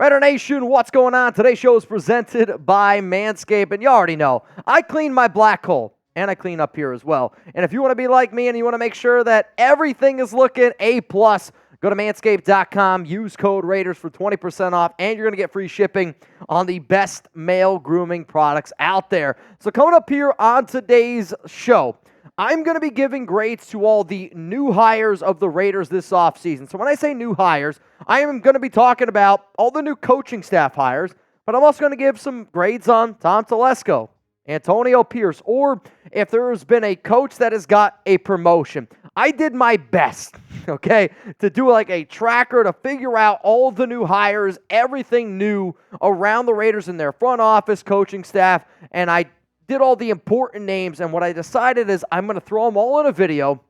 Raider Nation, what's going on? Today's show is presented by Manscaped, and you already know, I clean my black hole, and I clean up here as well. And if you want to be like me and you want to make sure that everything is looking A+, go to manscaped.com, use code Raiders for 20% off, and you're going to get free shipping on the best male grooming products out there. So coming up here on today's show, I'm going to be giving grades to all the new hires of the Raiders this offseason. So when I say new hires, I am going to be talking about all the new coaching staff hires, but I'm also going to give some grades on Tom Telesco, Antonio Pierce, or if there's been a coach that has got a promotion. I did my best, okay, to do like a tracker to figure out all the new hires, everything new around the Raiders in their front office, coaching staff, and I did all the important names, and what I decided is I'm going to throw them all in a video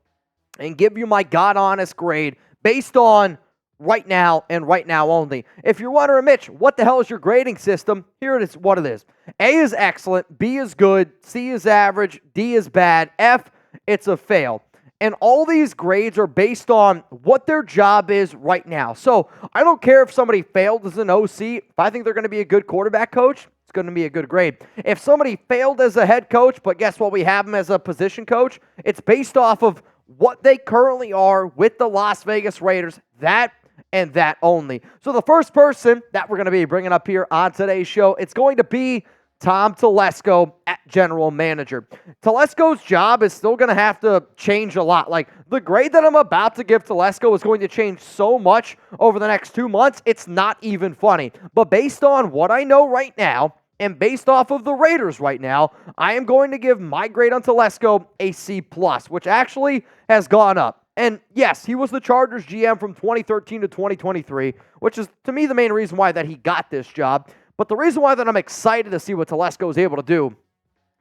and give you my God-honest grade based on right now and right now only. If you're wondering, Mitch, what the hell is your grading system? Here it is, what it is. A is excellent, B is good, C is average, D is bad, F, it's a fail. And all these grades are based on what their job is right now. So I don't care if somebody failed as an OC. If I think they're going to be a good quarterback coach, it's going to be a good grade. If somebody failed as a head coach, but guess what? We have them as a position coach. It's based off of what they currently are with the Las Vegas Raiders. That and that only. So the first person that we're going to be bringing up here on today's show, it's going to be Tom Telesco at general manager. Telesco's job is still going to have to change a lot. Like, the grade that I'm about to give Telesco is going to change so much over the next 2 months, it's not even funny. But based on what I know right now, and based off of the Raiders right now, I am going to give my grade on Telesco a C+, which actually has gone up. And yes, he was the Chargers GM from 2013 to 2023, which is, to me, the main reason why that he got this job. But the reason why that I'm excited to see what Telesco is able to do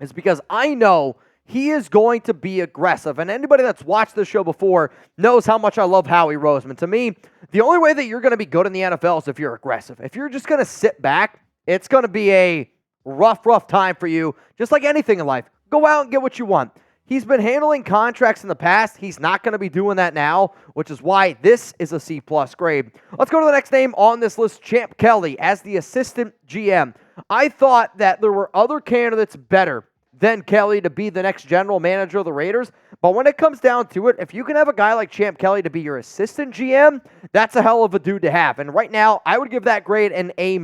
is because I know he is going to be aggressive. And anybody that's watched this show before knows how much I love Howie Roseman. To me, the only way that you're going to be good in the NFL is if you're aggressive. If you're just going to sit back, it's going to be a rough time for you, just like anything in life. Go out and get what you want. He's been handling contracts in the past. He's not going to be doing that now, which is why this is a C+ grade. Let's go to the next name on this list, Champ Kelly, as the assistant GM. I thought that there were other candidates better than Kelly to be the next general manager of the Raiders, but when it comes down to it, if you can have a guy like Champ Kelly to be your assistant GM, that's a hell of a dude to have. And right now, I would give that grade an A-.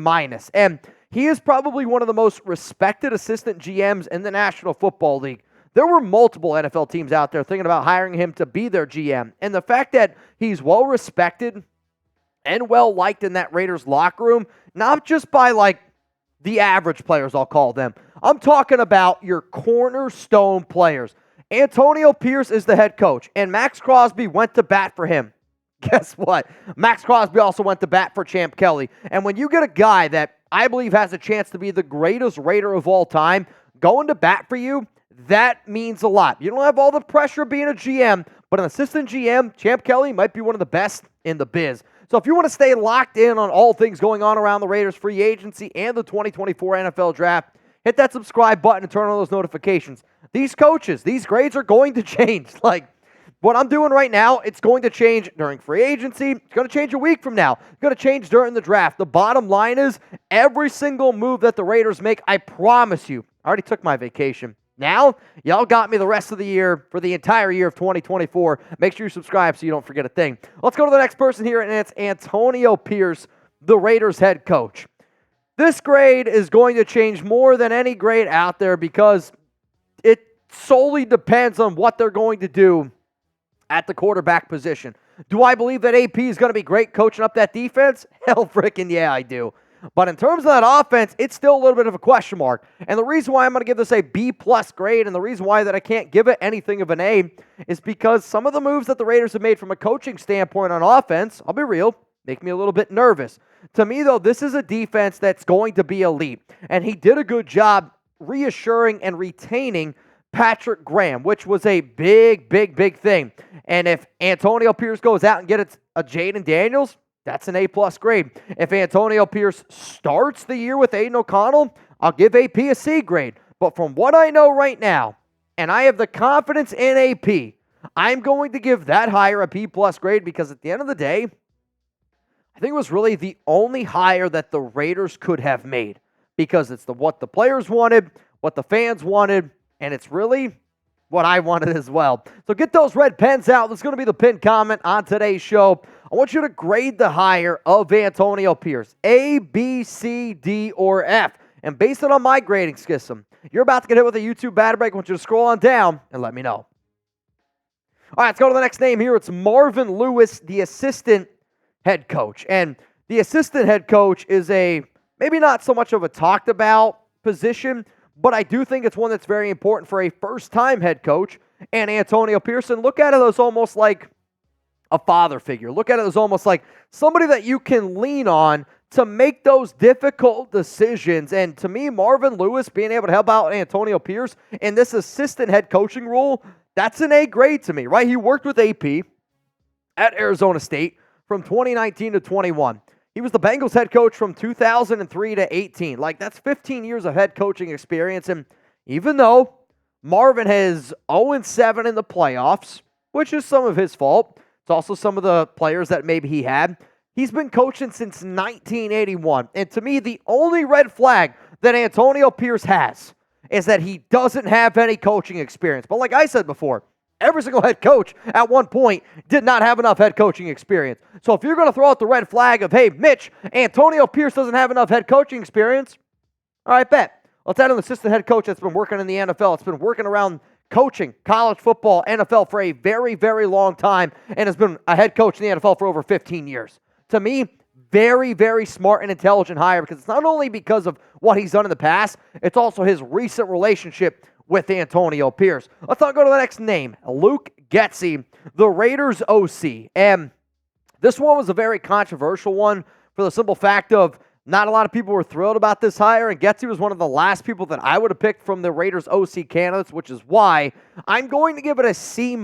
And he is probably one of the most respected assistant GMs in the National Football League. There were multiple NFL teams out there thinking about hiring him to be their GM. And the fact that he's well-respected and well-liked in that Raiders locker room, not just by, like, the average players, I'll call them. I'm talking about your cornerstone players. Antonio Pierce is the head coach, and Max Crosby went to bat for him. Guess what? Max Crosby also went to bat for Champ Kelly. And when you get a guy that I believe has a chance to be the greatest Raider of all time going to bat for you, that means a lot. You don't have all the pressure of being a GM, but an assistant GM, Champ Kelly, might be one of the best in the biz. So if you want to stay locked in on all things going on around the Raiders free agency and the 2024 NFL Draft, hit that subscribe button and turn on those notifications. These coaches, these grades are going to change. Like, what I'm doing right now, it's going to change during free agency. It's going to change a week from now. It's going to change during the draft. The bottom line is, every single move that the Raiders make, I promise you, I already took my vacation. Now, y'all got me the rest of the year for the entire year of 2024. Make sure you subscribe so you don't forget a thing. Let's go to the next person here, and it's Antonio Pierce, the Raiders head coach. This grade is going to change more than any grade out there because it solely depends on what they're going to do at the quarterback position. Do I believe that AP is going to be great coaching up that defense? Hell freaking yeah, I do. But in terms of that offense, it's still a little bit of a question mark. And the reason why I'm going to give this a B+ grade, and the reason why that I can't give it anything of an A, is because some of the moves that the Raiders have made from a coaching standpoint on offense, I'll be real, make me a little bit nervous. To me, though, this is a defense that's going to be elite. And he did a good job reassuring and retaining Patrick Graham, which was a big thing. And if Antonio Pierce goes out and gets a Jaden Daniels, that's an A+ grade. If Antonio Pierce starts the year with Aiden O'Connell, I'll give AP a C grade. But from what I know right now, and I have the confidence in AP, I'm going to give that hire a B+ grade because at the end of the day, I think it was really the only hire that the Raiders could have made because it's what the players wanted, what the fans wanted, and it's really what I wanted as well. So get those red pens out. That's going to be the pinned comment on today's show. I want you to grade the hire of Antonio Pierce, A, B, C, D, or F. And based on my grading system, you're about to get hit with a YouTube bad break. I want you to scroll on down and let me know. All right, let's go to the next name here. It's Marvin Lewis, the assistant head coach. And the assistant head coach is maybe not so much of a talked about position, but I do think it's one that's very important for a first-time head coach. And Antonio Pearson, look at it as almost like a father figure. Look at it as almost like somebody that you can lean on to make those difficult decisions. And to me, Marvin Lewis being able to help out Antonio Pierce in this assistant head coaching role, that's an A grade to me, right? He worked with AP at Arizona State from 2019 to 21. He was the Bengals head coach from 2003 to 18. Like, that's 15 years of head coaching experience. And even though Marvin has 0-7 in the playoffs, which is some of his fault, it's also some of the players that maybe he had, he's been coaching since 1981. And to me, the only red flag that Antonio Pierce has is that he doesn't have any coaching experience. But like I said before, every single head coach at one point did not have enough head coaching experience. So if you're going to throw out the red flag of, hey, Mitch, Antonio Pierce doesn't have enough head coaching experience, all right, bet. Let's add an assistant head coach that's been working in the NFL. It's been working around coaching college football, NFL for a very, very long time and has been a head coach in the NFL for over 15 years. To me, very, very smart and intelligent hire because it's not only because of what he's done in the past, it's also his recent relationship with Antonio Pierce. Let's not go to the next name, Luke Getsy, the Raiders OC. And this one was a very controversial one for the simple fact of not a lot of people were thrilled about this hire, and Getsy was one of the last people that I would have picked from the Raiders OC candidates, which is why I'm going to give it a C-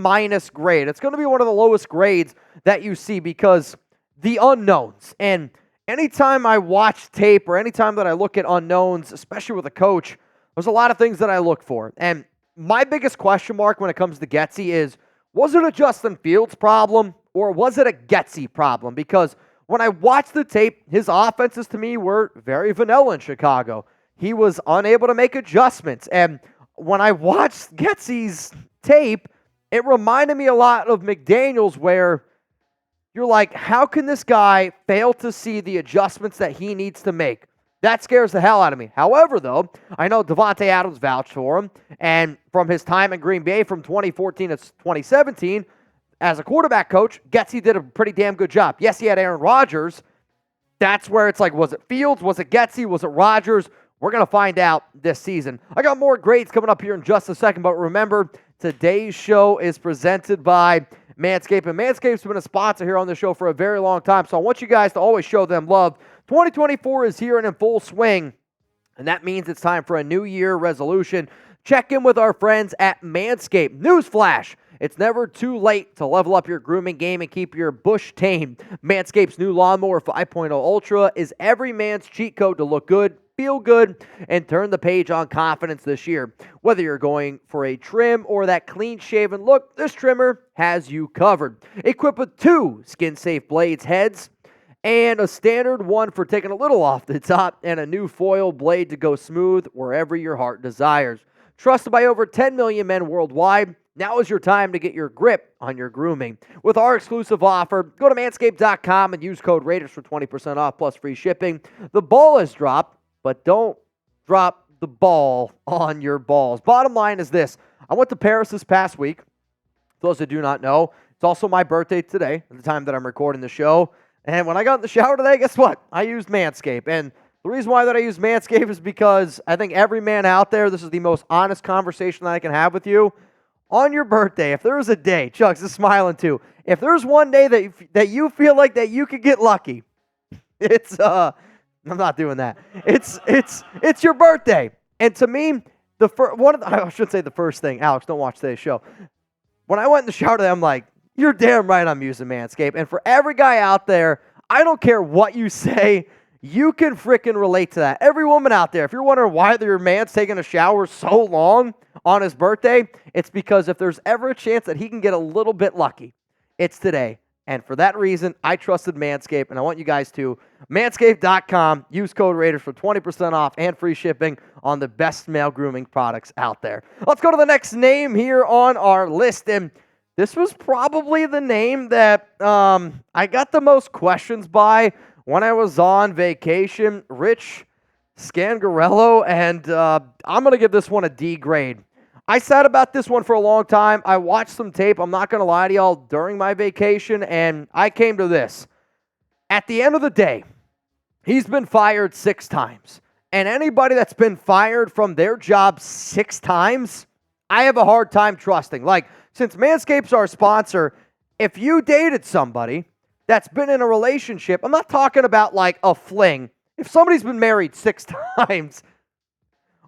grade. It's going to be one of the lowest grades that you see because the unknowns. And anytime I watch tape or anytime that I look at unknowns, especially with a coach, there's a lot of things that I look for. And my biggest question mark when it comes to Getsy is, was it a Justin Fields problem or was it a Getsy problem? Because when I watched the tape, his offenses to me were very vanilla in Chicago. He was unable to make adjustments. And when I watched Getsy's tape, it reminded me a lot of McDaniels where you're like, how can this guy fail to see the adjustments that he needs to make? That scares the hell out of me. However, though, I know Davante Adams vouched for him, and from his time in Green Bay from 2014 to 2017, as a quarterback coach, Getsy did a pretty damn good job. Yes, he had Aaron Rodgers. That's where it's like, was it Fields? Was it Getsy? Was it Rodgers? We're going to find out this season. I got more grades coming up here in just a second, but remember, today's show is presented by Manscaped, and Manscaped's been a sponsor here on the show for a very long time, so I want you guys to always show them love. 2024 is here and in full swing, and that means it's time for a new year resolution. Check in with our friends at Manscaped. Newsflash! It's never too late to level up your grooming game and keep your bush tamed. Manscaped's new Lawnmower 5.0 Ultra is every man's cheat code to look good, feel good, and turn the page on confidence this year. Whether you're going for a trim or that clean-shaven look, this trimmer has you covered. Equipped with 2 skin-safe blades heads and a standard one for taking a little off the top and a new foil blade to go smooth wherever your heart desires. Trusted by over 10 million men worldwide, now is your time to get your grip on your grooming. With our exclusive offer, go to manscaped.com and use code Raiders for 20% off plus free shipping. The ball is dropped, but don't drop the ball on your balls. Bottom line is this. I went to Paris this past week. For those that do not know, it's also my birthday today at the time that I'm recording the show. And when I got in the shower today, guess what? I used Manscaped. And the reason why that I use Manscaped is because I think every man out there, this is the most honest conversation that I can have with you. On your birthday, if there was a day, Chuck's is smiling too, if there's one day that you feel like that you could get lucky, it's, I'm not doing that. It's your birthday. And to me, I should say the first thing, Alex, don't watch today's show. When I went in the shower today, I'm like, you're damn right I'm using Manscaped. And for every guy out there, I don't care what you say, you can freaking relate to that. Every woman out there, if you're wondering why your man's taking a shower so long on his birthday, it's because if there's ever a chance that he can get a little bit lucky, it's today. And for that reason, I trusted Manscaped, and I want you guys to. Manscaped.com. Use code Raiders for 20% off and free shipping on the best male grooming products out there. Let's go to the next name here on our list. And this was probably the name that I got the most questions by when I was on vacation. Rich Scangarello, and I'm going to give this one a D grade. I said about this one for a long time. I watched some tape, I'm not going to lie to y'all, during my vacation, and I came to this. At the end of the day, he's been fired 6 times. And anybody that's been fired from their job 6 times, I have a hard time trusting. Like, since Manscaped's our sponsor, if you dated somebody that's been in a relationship, I'm not talking about like a fling. If somebody's been married 6 times,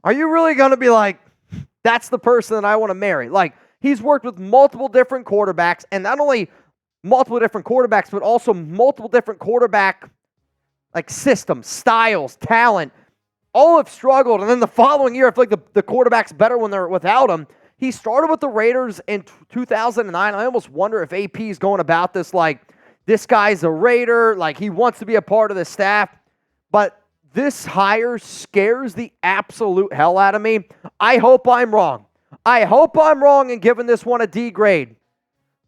are you really going to be like, that's the person that I want to marry? Like, he's worked with multiple different quarterbacks, and not only multiple different quarterbacks, but also multiple different quarterback like systems, styles, talent. All have struggled, and then the following year, I feel like the quarterback's better when they're without him. He started with the Raiders in 2009. I almost wonder if AP is going about this like, this guy's a Raider, like he wants to be a part of the staff. But this hire scares the absolute hell out of me. I hope I'm wrong. I hope I'm wrong in giving this one a D grade.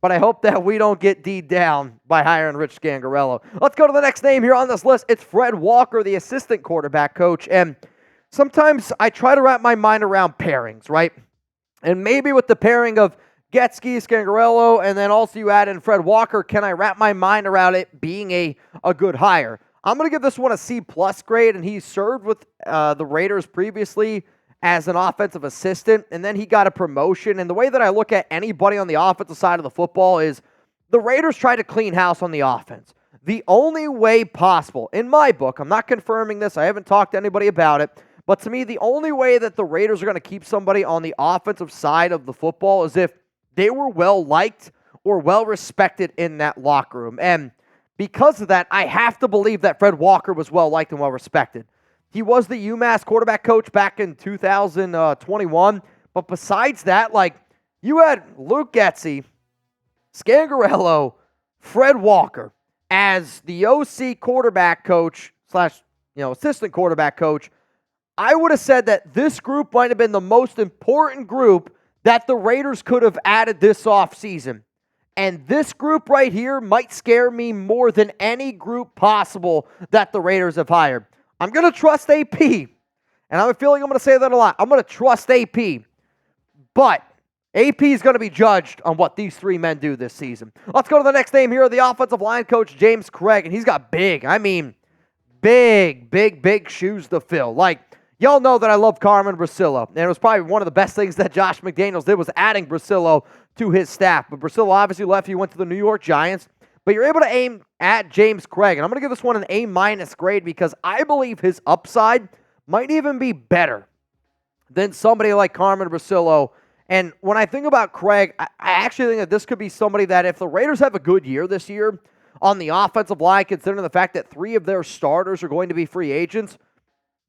But I hope that we don't get D down by hiring Rich Scangarello. Let's go to the next name here on this list. It's Fred Walker, the assistant quarterback coach. And sometimes I try to wrap my mind around pairings, right? And maybe with the pairing of Getsy, Scangarello, and then also you add in Fred Walker, can I wrap my mind around it being a good hire? I'm going to give this one a C+ grade, and he served with the Raiders previously as an offensive assistant, and then he got a promotion. And the way that I look at anybody on the offensive side of the football is the Raiders try to clean house on the offense. The only way possible, in my book, I'm not confirming this, I haven't talked to anybody about it, but to me, the only way that the Raiders are going to keep somebody on the offensive side of the football is if they were well-liked or well-respected in that locker room. And because of that, I have to believe that Fred Walker was well-liked and well-respected. He was the UMass quarterback coach back in 2021. But besides that, like, you had Luke Getsy, Scangarello, Fred Walker as the OC quarterback coach / assistant quarterback coach. I would have said that this group might have been the most important group that the Raiders could have added this offseason. And this group right here might scare me more than any group possible that the Raiders have hired. I'm going to trust AP, and I have a feeling I'm going to say that a lot. I'm going to trust AP, but AP is going to be judged on what these 3 men do this season. Let's go to the next name here, the offensive line coach, James Cregg, and he's got big shoes to fill. Like, y'all know that I love Carmen Brasillo, and it was probably one of the best things that Josh McDaniels did was adding Brasillo to his staff. But Brasillo obviously left. He went to the New York Giants. But you're able to aim at James Cregg, and I'm going to give this one an A- grade because I believe his upside might even be better than somebody like Carmen Brasillo. And when I think about Cregg, I actually think that this could be somebody that if the Raiders have a good year this year on the offensive line, considering the fact that 3 of their starters are going to be free agents,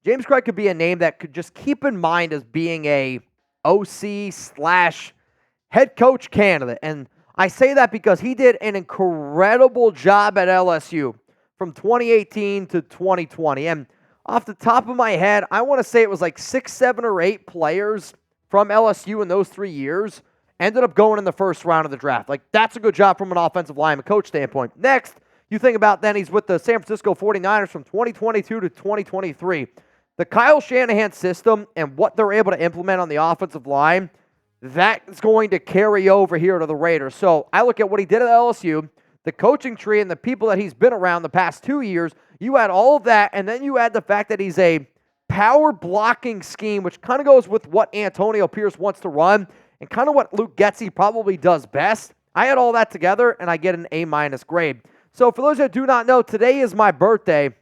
James Cregg could be a name that could just keep in mind as being a OC / head coach candidate. And I say that because he did an incredible job at LSU from 2018 to 2020. And off the top of my head, I want to say it was like 6, 7, or 8 players from LSU in those 3 years ended up going in the first round of the draft. Like, that's a good job from an offensive lineman coach standpoint. Next, you think about then he's with the San Francisco 49ers from 2022 to 2023. The Kyle Shanahan system and what they're able to implement on the offensive line, that's going to carry over here to the Raiders. So I look at what he did at LSU, the coaching tree, and the people that he's been around the past 2 years. You add all of that, and then you add the fact that he's a power blocking scheme, which kind of goes with what Antonio Pierce wants to run and kind of what Luke Getsy probably does best. I add all that together, and I get an A- grade. So for those that do not know, today is my birthday,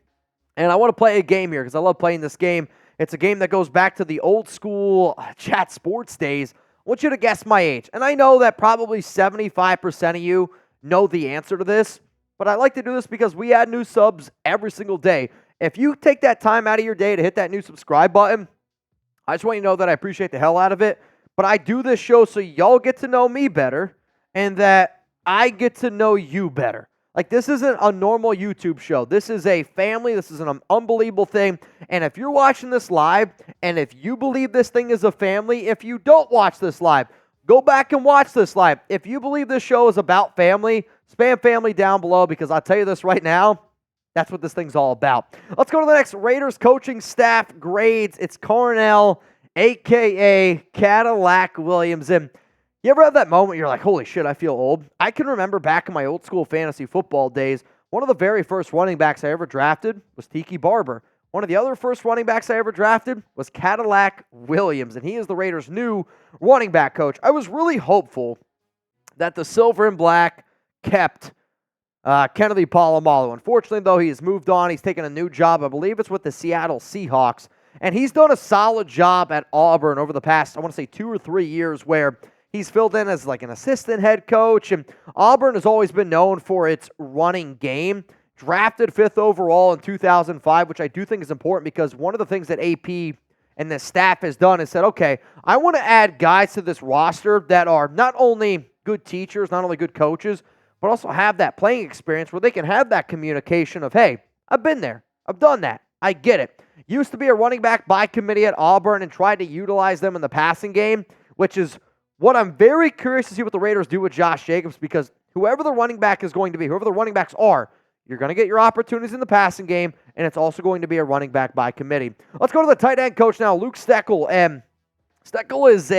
and I want to play a game here because I love playing this game. It's a game that goes back to the old school chat sports days. I want you to guess my age. And I know that probably 75% of you know the answer to this, but I like to do this because we add new subs every single day. If you take that time out of your day to hit that new subscribe button, I just want you to know that I appreciate the hell out of it. But I do this show so y'all get to know me better and that I get to know you better. Like, this isn't a normal YouTube show. This is a family. This is an unbelievable thing. And if you're watching this live, and if you believe this thing is a family, if you don't watch this live, go back and watch this live. If you believe this show is about family, spam family down below, because I'll tell you this right now, that's what this thing's all about. Let's go to the next Raiders coaching staff grades. It's Carnell, a.k.a. Cadillac Williams. And you ever have that moment you're like, holy shit, I feel old? I can remember back in my old school fantasy football days, one of the very first running backs I ever drafted was Tiki Barber. One of the other first running backs I ever drafted was Cadillac Williams, and he is the Raiders' new running back coach. I was really hopeful that the silver and black kept Kennedy Polamalu. Unfortunately, though, he has moved on. He's taken a new job. I believe it's with the Seattle Seahawks, and he's done a solid job at Auburn over the past, I want to say, 2 or 3 years, where he's filled in as like an assistant head coach, and Auburn has always been known for its running game. Drafted 5th overall in 2005, which I do think is important because one of the things that AP and the staff has done is said, okay, I want to add guys to this roster that are not only good teachers, not only good coaches, but also have that playing experience where they can have that communication of, hey, I've been there. I've done that. I get it. Used to be a running back by committee at Auburn and tried to utilize them in the passing game, which is what I'm very curious to see what the Raiders do with Josh Jacobs, because whoever the running back is going to be, whoever the running backs are, you're going to get your opportunities in the passing game, and it's also going to be a running back by committee. Let's go to the tight end coach now, Luke Steckel. And Steckel is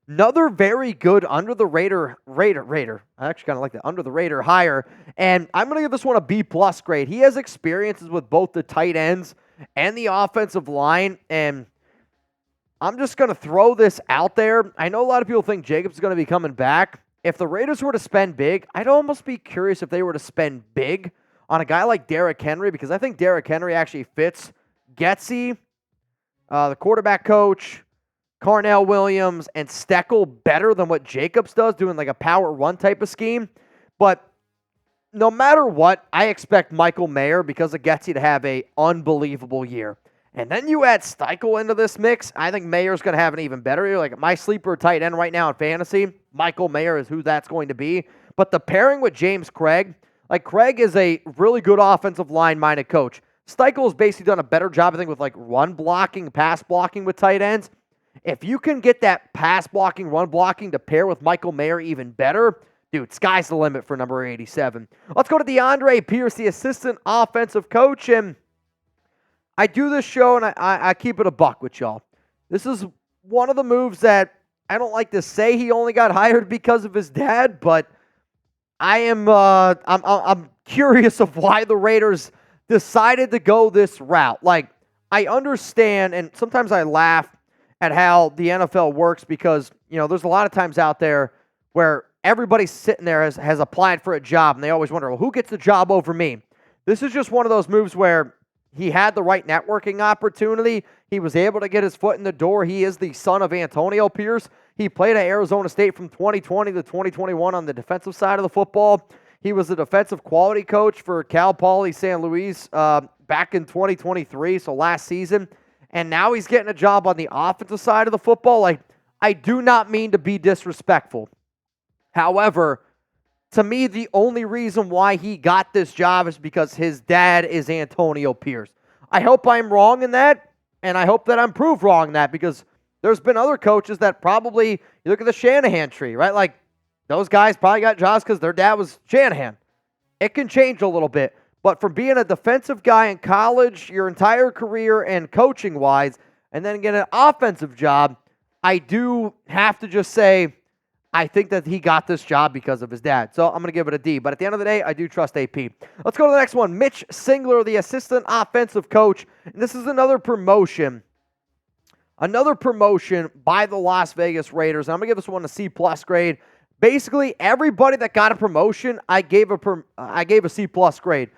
another very good under the Raider. I actually kind of like that, under the Raider hire. And I'm going to give this one a B+ grade. He has experiences with both the tight ends and the offensive line, and I'm just going to throw this out there. I know a lot of people think Jacobs is going to be coming back. If the Raiders were to spend big, I'd almost be curious if they were to spend big on a guy like Derrick Henry, because I think Derrick Henry actually fits Getsy, the quarterback coach, Carnell Williams, and Steckel better than what Jacobs does, doing like a power run type of scheme. But no matter what, I expect Michael Mayer, because of Getsy, to have an unbelievable year. And then you add Steckel into this mix, I think Mayer's going to have an even better year. Like, my sleeper tight end right now in fantasy, Michael Mayer is who that's going to be. But the pairing with James Cregg, like, Cregg is a really good offensive line-minded coach. Steckel has basically done a better job, I think, with like run blocking, pass blocking with tight ends. If you can get that pass blocking, run blocking to pair with Michael Mayer even better, dude, sky's the limit for number 87. Let's go to DeAndre Pierce, the assistant offensive coach. And I do this show, and I keep it a buck with y'all. This is one of the moves that I don't like to say he only got hired because of his dad, but I'm curious of why the Raiders decided to go this route. Like, I understand, and sometimes I laugh at how the NFL works, because, you know, there's a lot of times out there where everybody sitting there has applied for a job, and they always wonder, well, who gets the job over me? This is just one of those moves where he had the right networking opportunity. He was able to get his foot in the door. He is the son of Antonio Pierce. He played at Arizona State from 2020 to 2021 on the defensive side of the football. He was the defensive quality coach for Cal Poly San Luis back in 2023, so last season. And now he's getting a job on the offensive side of the football. Like, I do not mean to be disrespectful. However, to me, the only reason why he got this job is because his dad is Antonio Pierce. I hope I'm wrong in that, and I hope that I'm proved wrong in that, because there's been other coaches that probably, you look at the Shanahan tree, right? Like, those guys probably got jobs because their dad was Shanahan. It can change a little bit, but from being a defensive guy in college, your entire career and coaching-wise, and then get an offensive job, I do have to just say, I think that he got this job because of his dad. So I'm going to give it a D. But at the end of the day, I do trust AP. Let's go to the next one. Mitch Singler, the assistant offensive coach. And this is another promotion. Another promotion by the Las Vegas Raiders. And I'm going to give this one a C+ grade. Basically, everybody that got a promotion, I gave a C+ grade.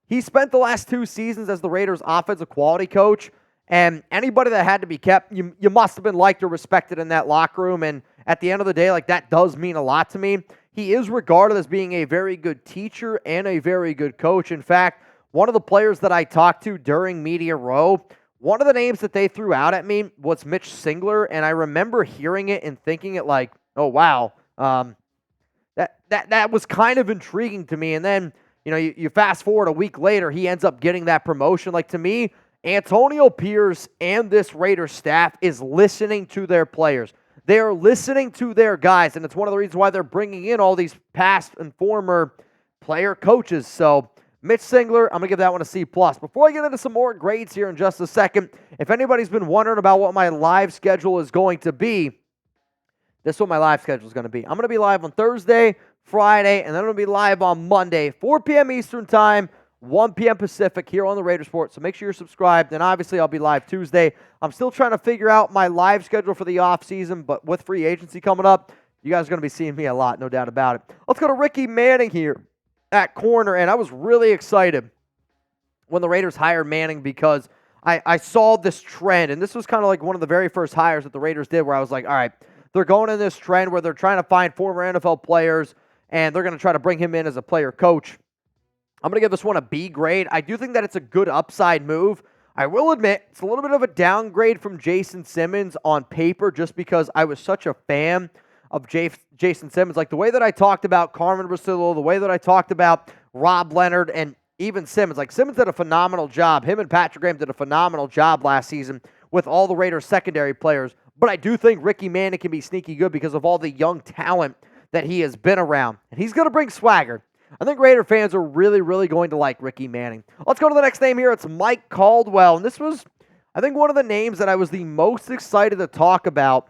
He spent the last 2 seasons as the Raiders' offensive quality coach. And anybody that had to be kept, you must have been liked or respected in that locker room. And at the end of the day, like, that does mean a lot to me. He is regarded as being a very good teacher and a very good coach. In fact, one of the players that I talked to during Media Row, one of the names that they threw out at me was Mitch Singler. And I remember hearing it and thinking it like, oh, wow, that that was kind of intriguing to me. And then, you fast forward a week later, he ends up getting that promotion. Like, to me, Antonio Pierce and this Raiders staff is listening to their players. They are listening to their guys, and it's one of the reasons why they're bringing in all these past and former player coaches. So, Mitch Singler, I'm going to give that one a C+. Before I get into some more grades here in just a second, if anybody's been wondering about what my live schedule is going to be, this is what my live schedule is going to be. I'm going to be live on Thursday, Friday, and then I'm going to be live on Monday, 4 p.m. Eastern Time, 1 p.m. Pacific here on the Raiders Report. So make sure you're subscribed. And obviously, I'll be live Tuesday. I'm still trying to figure out my live schedule for the offseason, but with free agency coming up, you guys are going to be seeing me a lot, no doubt about it. Let's go to Ricky Manning here at corner. And I was really excited when the Raiders hired Manning because I saw this trend. And this was kind of like one of the very first hires that the Raiders did where I was like, all right, they're going in this trend where they're trying to find former NFL players, and they're going to try to bring him in as a player coach. I'm going to give this one a B grade. I do think that it's a good upside move. I will admit, it's a little bit of a downgrade from Jason Simmons on paper just because I was such a fan of Jason Simmons. Like the way that I talked about Carmen Brasillo, the way that I talked about Rob Leonard, and even Simmons. Like Simmons did a phenomenal job. Him and Patrick Graham did a phenomenal job last season with all the Raiders secondary players. But I do think Ricky Manning can be sneaky good because of all the young talent that he has been around. And he's going to bring swagger. I think Raider fans are really, really going to like Ricky Manning. Let's go to the next name here. It's Mike Caldwell. And this was, I think, one of the names that I was the most excited to talk about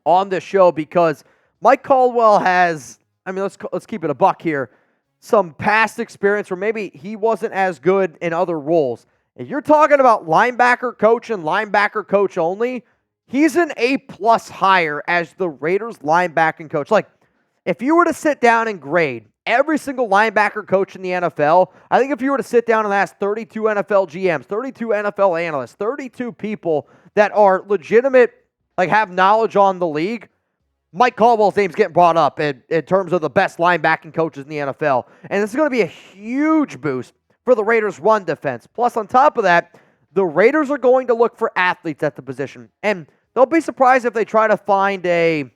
on this show because Mike Caldwell has, let's keep it a buck here, some past experience where maybe he wasn't as good in other roles. If you're talking about linebacker coach and linebacker coach only, he's an A-plus hire as the Raiders linebacking coach. Like, if you were to sit down and grade every single linebacker coach in the NFL, I think if you were to sit down and ask 32 NFL GMs, 32 NFL analysts, 32 people that are legitimate, like have knowledge on the league, Mike Caldwell's name's getting brought up in terms of the best linebacking coaches in the NFL. And this is going to be a huge boost for the Raiders' run defense. Plus, on top of that, the Raiders are going to look for athletes at the position. And they'll be surprised if they try to find a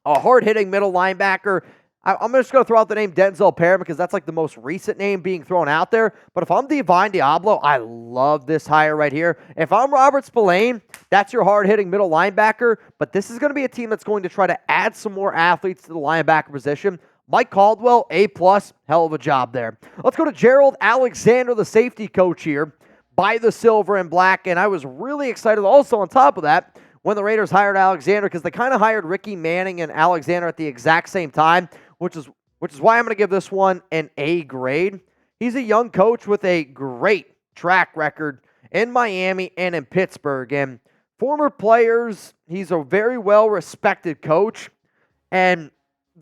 hard-hitting middle linebacker. I'm just going to throw out the name Denzel Perrin because that's like the most recent name being thrown out there. But if I'm Divine Diablo, I love this hire right here. If I'm Robert Spillane, that's your hard-hitting middle linebacker. But this is going to be a team that's going to try to add some more athletes to the linebacker position. Mike Caldwell, A+, hell of a job there. Let's go to Gerard Alexander, the safety coach here, by the silver and black. And I was really excited also on top of that when the Raiders hired Alexander because they kind of hired Ricky Manning and Alexander at the exact same time, which is why I'm going to give this one an A grade. He's a young coach with a great track record in Miami and in Pittsburgh. And former players, he's a very well-respected coach. And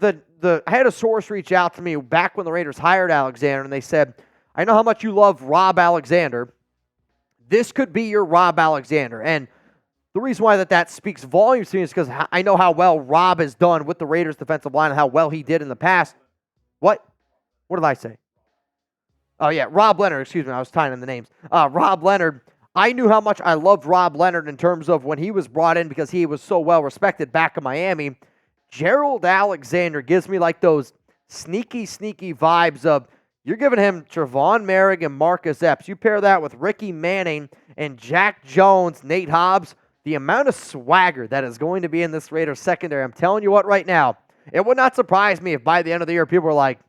I had a source reach out to me back when the Raiders hired Alexander, and they said, I know how much you love Rob Alexander. This could be your Rob Alexander. And the reason why that speaks volumes to me is because I know how well Rob has done with the Raiders defensive line and how well he did in the past. What? What did I say? Oh, yeah, Rob Leonard. Excuse me, I was tying in the names. Rob Leonard. I knew how much I loved Rob Leonard in terms of when he was brought in because he was so well respected back in Miami. Gerard Alexander gives me like those sneaky vibes of you're giving him Trevon Merrick and Marcus Epps. You pair that with Ricky Manning and Jack Jones, Nate Hobbs. The amount of swagger that is going to be in this Raiders secondary, I'm telling you what right now, it would not surprise me if by the end of the year people were like,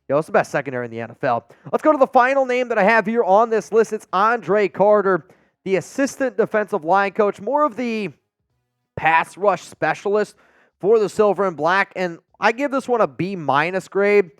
yo, it's the best secondary in the NFL. Let's go to the final name that I have here on this list. It's Andre Carter, the assistant defensive line coach, more of the pass rush specialist for the silver and black. And I give this one a B- grade.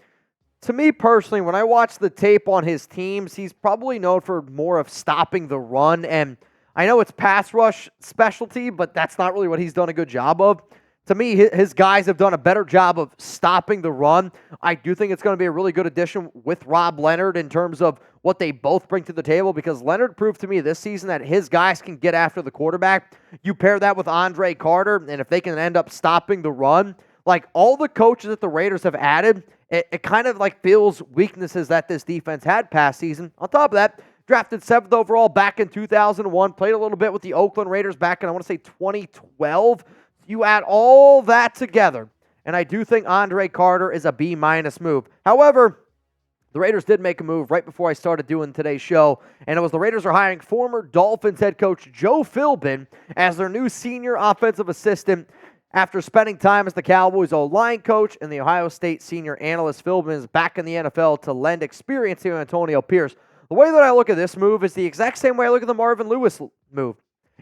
To me personally, when I watch the tape on his teams, he's probably known for more of stopping the run. And I know it's pass rush specialty, but that's not really what he's done a good job of. To me, his guys have done a better job of stopping the run. I do think it's going to be a really good addition with Rob Leonard in terms of what they both bring to the table because Leonard proved to me this season that his guys can get after the quarterback. You pair that with Andre Carter, and if they can end up stopping the run, like all the coaches that the Raiders have added, it kind of like fills weaknesses that this defense had past season. On top of that, drafted 7th overall back in 2001, played a little bit with the Oakland Raiders back in, I want to say, 2012. You add all that together, and I do think Andre Carter is a B-minus move. However, the Raiders did make a move right before I started doing today's show, and it was the Raiders are hiring former Dolphins head coach Joe Philbin as their new senior offensive assistant. After spending time as the Cowboys' O-line coach and the Ohio State senior analyst, Philbin is back in the NFL to lend experience to Antonio Pierce. The way that I look at this move is the exact same way I look at the Marvin Lewis move.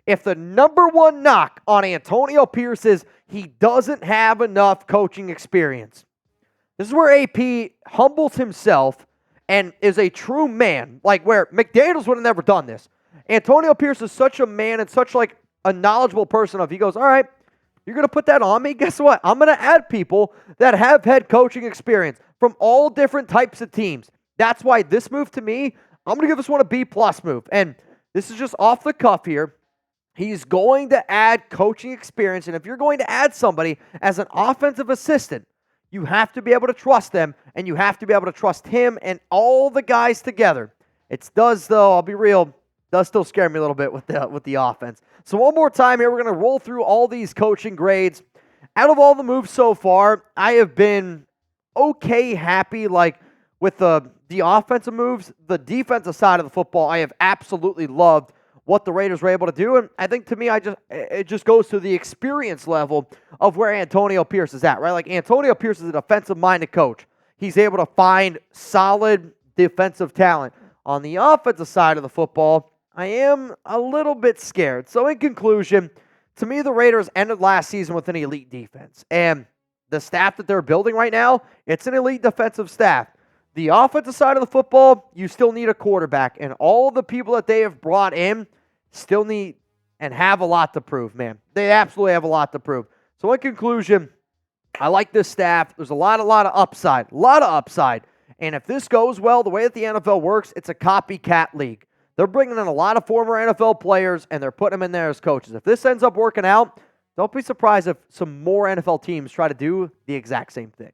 If the number one knock on Antonio Pierce is he doesn't have enough coaching experience, this is where AP humbles himself and is a true man, like where McDaniels would have never done this. Antonio Pierce is such a man and such like a knowledgeable person of, he goes, all right, you're going to put that on me? Guess what? I'm going to add people that have head coaching experience from all different types of teams. That's why this move to me, I'm going to give this one a B-plus move. And this is just off the cuff here. He's going to add coaching experience, and if you're going to add somebody as an offensive assistant, you have to be able to trust them, and you have to be able to trust him and all the guys together. It does, though, I'll be real, does still scare me a little bit with the offense. So one more time here, we're going to roll through all these coaching grades. Out of all the moves so far, I have been okay happy like with the offensive moves. The defensive side of the football, I have absolutely loved what the Raiders were able to do. And I think to me, it just goes to the experience level of where Antonio Pierce is at, right? Like Antonio Pierce is a defensive-minded coach. He's able to find solid defensive talent. On the offensive side of the football, I am a little bit scared. So in conclusion, to me, the Raiders ended last season with an elite defense. And the staff that they're building right now, it's an elite defensive staff. The offensive side of the football, you still need a quarterback. And all the people that they have brought in still need and have a lot to prove, man. They absolutely have a lot to prove. So in conclusion, I like this staff. There's a lot of upside. A lot of upside. And if this goes well, the way that the NFL works, it's a copycat league. They're bringing in a lot of former NFL players, and they're putting them in there as coaches. If this ends up working out, don't be surprised if some more NFL teams try to do the exact same thing.